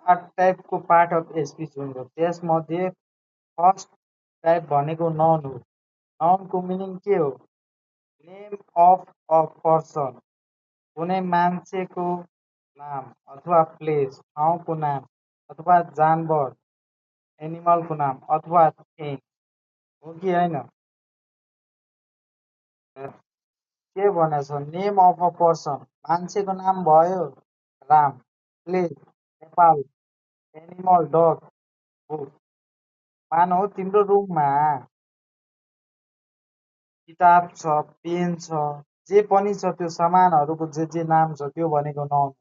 टाइपको part of speech हुन्छ। त्यसमध्ये फर्स्ट टाइप भनेको नाउन हो। नाउनको मिनिङ के हो? नेम अफ अ पर्सन, कुनै मान्छेको नाम अथवा प्लेस, ठाउँको नाम अथवा जानवर एनिमलको नाम अथवा थिङ हो कि होइन? के भनेछ? नेम अफ अ पर्सन, मान्छेको नाम भयो राम, प्लेस नेपाल, एनिमल डग हो। मानौ तिम्रो रुममा किताब छ, पेन छ, जे पनि छ, त्यो सामानहरूको जे नाम छ त्यो भनेको नाउन।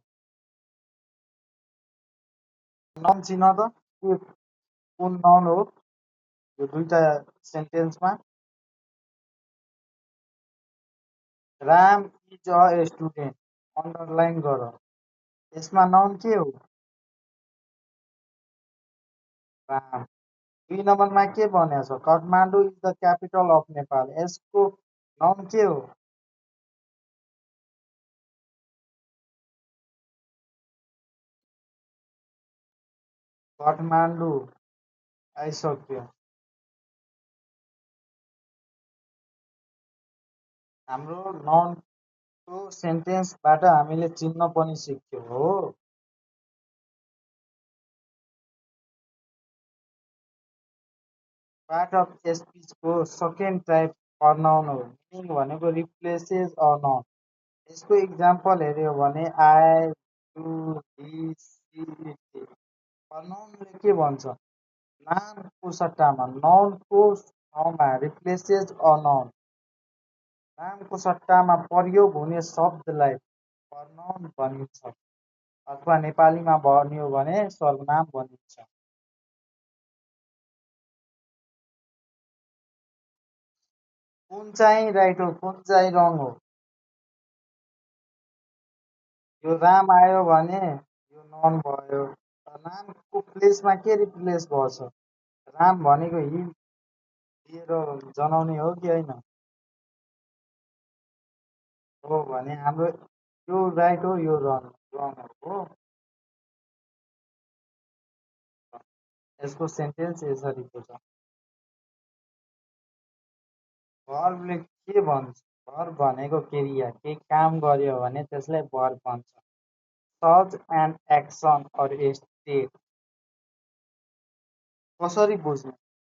नाउन चिन त के कुन नाउन हो यो दुईटा सेन्टेन्समा? Ram is a student, underline गर। यसमा नाउन के हो? राम। 2 नम्बरमा के भनेको छ? Kathmandu is the capital of Nepal. यसको नाउन के हो? काठमाडौँ आइसक्यो। हाम्रो नाउनको सेन्टेन्सबाट हामीले चिन्न पनि सिक्यो हो। Part of स्पिचको second type pronoun हो। मिनिङ भनेको रिप्लेसेस अ नाउन। यसको इक्जाम्पल हेऱ्यो भने I, you, Hee, C, it. प्रनाउनले के भन्छ? नामको सट्टामा, नाउनको ठाउँमा रिप्लेसेस अ नाउन। नामको सट्टामा प्रयोग हुने शब्दलाई प्रनाउन भनिन्छ अथवा नेपालीमा भन्यो भने सर्वनाम भनिन्छ। कुन चाहिँ राइट हो, कुन चाहिँ रङ हो? यो राम आयो भने यो नाउन भयो। नामको प्लेसमा के रिप्लेस भएछ? राम भनेको हि दिएर जनाउने हो कि होइन? हो भने हाम्रो यो राइट हो, यो रङ हो। यसको सेन्टेन्स यसरीको छ। भर्बले के भन्छ? भर्ब भनेको क्रिया, केही काम गर्यो भने त्यसलाई भर्ब भन्छ। Such an action or a state. कसरी बुझ्ने?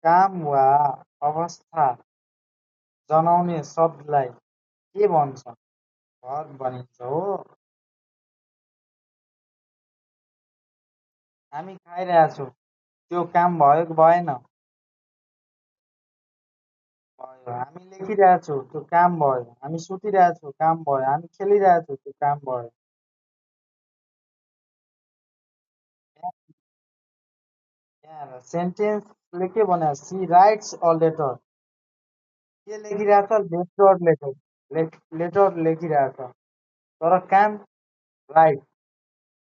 काम वा अवस्था जनाउने शब्दलाई के भन्छ? भर्ब भनिन्छ हो। हामी खाइरहेछौँ, त्यो काम भयो कि भएन? भयो। हामी लेखिरहेछौँ, त्यो काम भयो। हामी सुतिरहेछौँ, काम भयो। हामी खेलिरहेछौँ, त्यो काम भयो। यहाँ सेन्टेन्सले के भने? She writes a letter. के लेखिरहेछ? लेटर लेटर लेटर लेखिरहेछ। तर काम राइट,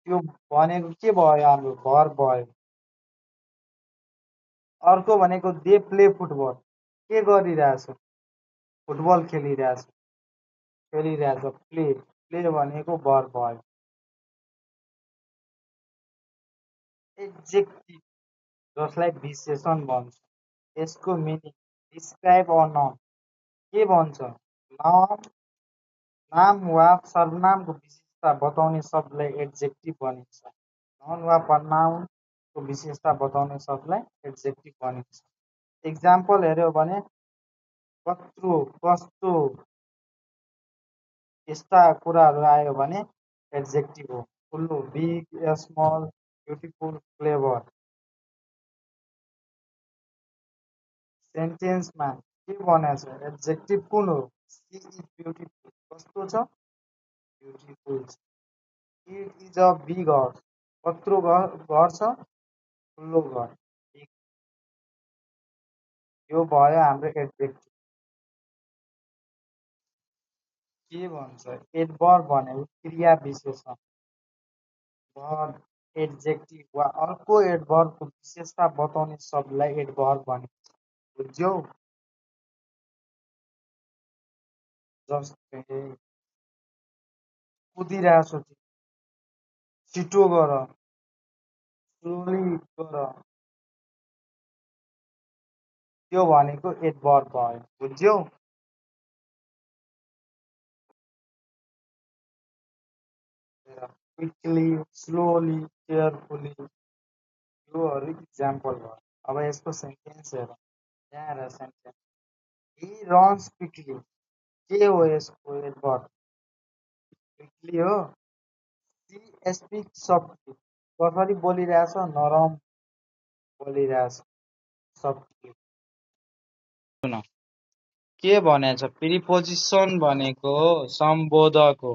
त्यो भनेको के भयो? हाम्रो भर्ब भयो। अर्को भनेको दे प्ले फुटबल। के गरिरहेछ? फुटबल खेलिरहेछ। प्ले प्ले भनेको भर्ब भयो। एड्जेक्टिभ, जसलाई विशेषण भन्छ, यसको मिनिङ डिस्क्राइब अ नाउन। के भन्छ? नाम वा सर्वनामको विशेषता बताउने शब्दलाई एड्जेक्टिभ भनिन्छ। नाउन वा प्रनाउनको विशेषता बताउने शब्दलाई एड्जेक्टिभ भनिन्छ। इक्जाम्पल हेऱ्यो भने कत्रो, कस्तो, यस्ता कुराहरू आयो भने एड्जेक्टिभ हो। ठुलो, बिग, स्मल, ब्युटिफुल, क्लेभर। सेन्टेन्समा के भनेछ? एड्जेक्टिभ कुन हो? She is beautiful. कस्तो छ? ब्युटिफुल छ। It is a big house. कत्रो घर छ? ठुलो घर। यो भयो हाम्रो एड्जेक्टिभ। के भन्छ? एडभर्ब भनेको क्रिया विशेषण। भर्ब, एड्जेक्टिभ वा अर्को एडभर्बको विशेषता बताउने शब्दलाई एडभर्ब भनिन्छ। बुझ्यौ? जस्तै कुदिरहेछौ, छिटो गर, स्लोली गर त्यो भनेको एडभर्ब भयो बुझ्यौ क्विकली स्लोली केयरफुली योहरू इक्जाम्पल भयो अब यसको सेन्टेन्स हेर यहाँ हेर सेन्टेन्स हि रन्स क्विकली के हो यसको एडभर्ब क्विकली हो सी स्पिक सफ्टली कसरी बोलिरहेछ नरम बोलिरहेछ सफ्टली सुन के भनेछ प्रिपोजिसन भनेको सम्बोधक हो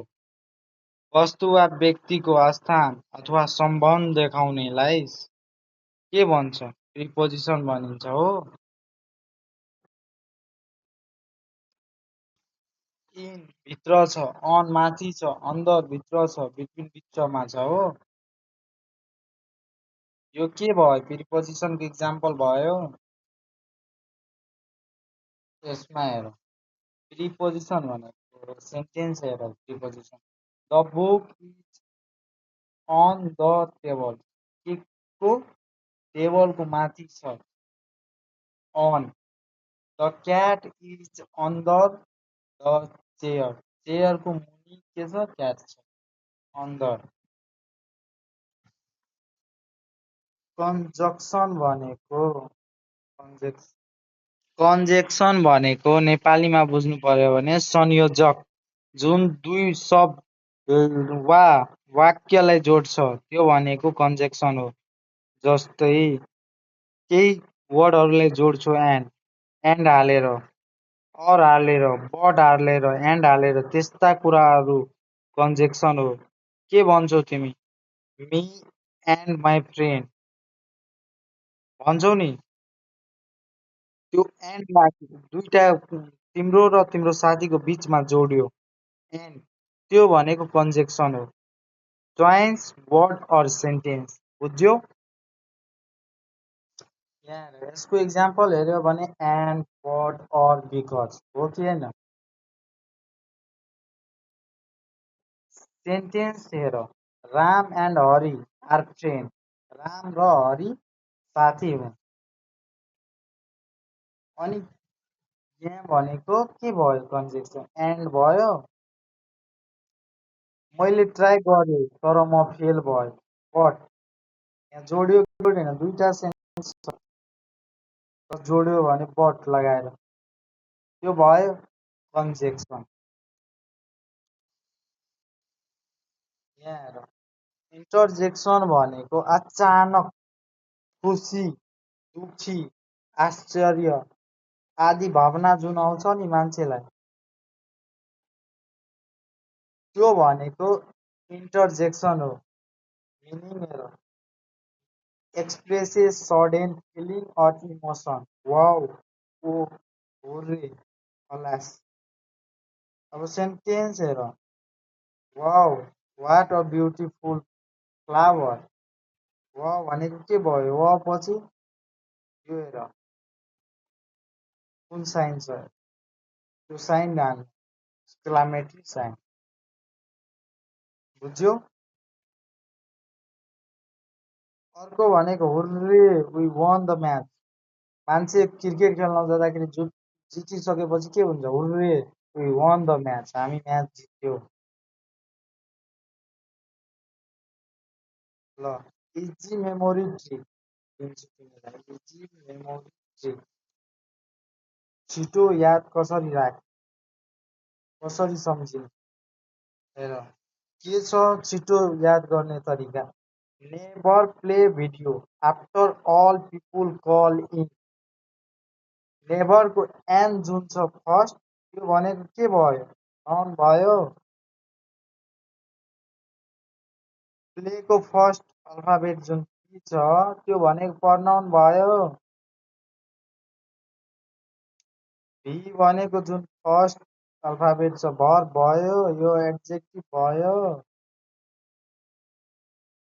वस्तु वा व्यक्तिको स्थान अथवा सम्बन्ध देखाउनेलाई के भन्छ प्रिपोजिसन भनिन्छ हो इन भित्र छ अन माथि छ अन्दर भित्र छ बिट्विन बिचमा छ हो यो के भयो प्रिपोजिसनको इक्जाम्पल भयो यसमा हेर प्रिपोजिसन भनेको सेन्टेन्स हेर preposition the book is on the table के को टेबलको माथि छ on the cat is under the chair चेयरको मुनि के छ क्याट छ अन्डर कन्जक्सन भनेको कन्जेक्सन भनेको नेपालीमा बुझ्नु पर्यो भने संयोजक जुन दुई शब्द वा वाक्यलाई जोड्छ त्यो भनेको कन्जेक्सन हो जस्तै केही वर्डहरूलाई जोड्छौ एन्ड हालेर अर हालेर बट हालेर एन्ड हालेर त्यस्ता कुराहरू कन्जेक्सन हो के भन्छौ तिमी मी एन्ड माई फ्रेन्ड भन्छौ नि त्यो एन्ड दुईटा तिम्रो र तिम्रो साथीको बिचमा जोड्यो एन्ड त्यो भनेको कन्जेक्सन हो जोइन्स वर्ड अर सेन्टेन्स बुझ्यौ यहाँ हेर यसको इक्जाम्पल हेऱ्यो भने एन्ड बट अर बिकज हो कि होइन सेन्टेन्स हेर Ram and Hari are friend Ram र हरि साथी हुन् अनि यहाँ भनेको के भयो कन्जेक्सन एन्ड भयो मैले ट्राई गरेँ तर म फेल भयो बट यहाँ जोड्यो कि जोडेन दुईटा सेन्टेन्स जोड्यो भने बट लगाएर त्यो भयो कन्जेक्सन यहाँ हेर इन्टरजेक्सन भनेको अचानक खुसी दुखी आश्चर्य आदि भावना जुन आउँछ नि मान्छेलाई त्यो भनेको इन्टरजेक्सन हो मिनिङ हेर expresses sudden feeling or emotion. Wow, oh, hooray, alas. अब सेन्टेन्स हेर wow what a beautiful flower wow भनेको के भयो वा पछि यो हेर कुन साइन छ त्यो साइन हाल्नु एक्सक्लामेटरी साइन बुझ्यौ अर्को भनेको hooray we won the match मान्छे क्रिकेट खेल्न जाँदाखेरि जितिसकेपछि के हुन्छ hooray we won the match हामी म्याच जित्यो ल इजी मेमोरी ट्रिक दिन्छु तिमीलाई इजी मेमोरी ट्रिक छिटो याद कसरी राख कसरी सम्झिने हेर के छ छिटो याद गर्ने तरिका never play video after all people call in नेभरको एन जुन छ फर्स्ट त्यो भनेको के भयो नाउन भयो प्लेको फर्स्ट अल्फाबेट जुन पी छ त्यो भनेको प्रनाउन भयो भी भनेको जुन फर्स्ट अल्फाबेट छ भर्ब भयो यो एडजेक्टिभ भयो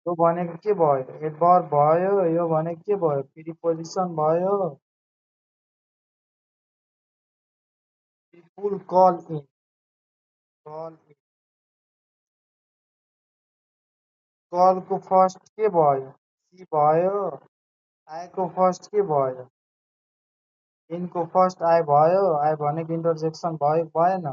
यो भनेको के भयो एडभर्ब भयो यो भनेको के भयो प्रिपोजिसन भयो पिपुल कल इन कलको फर्स्ट के भयो सी भयो, आएको फर्स्ट के भयो? इनको फर्स्ट आई भयो, आई भनेको इन्टरजेक्सन भयो भएन?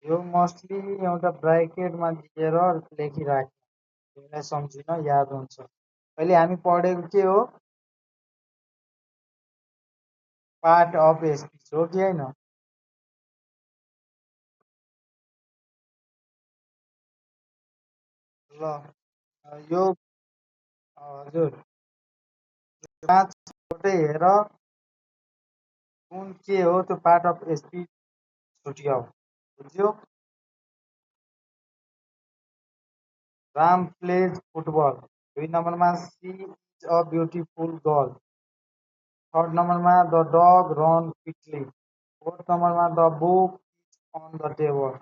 यो मोस्टली एउटा ब्राकेटमा दिएर लेखिराख्ने, यसलाई सम्झिन याद हुन्छ। अहिले हामी पढेको के हो? पार्ट अफ स्पिच हो कि होइन? ल यो हजुर पाँचबाटै हेर कुन के हो त्यो पार्ट अफ स्पिच छुट्याऊ। बुझ्यो? Ram plays football. 2 नम्बरमा she is a beautiful girl. 3rd नम्बरमा the dog run quickly. 4th नम्बरमा the book is on the table.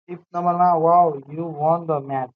5th नम्बरमा wow you won the match.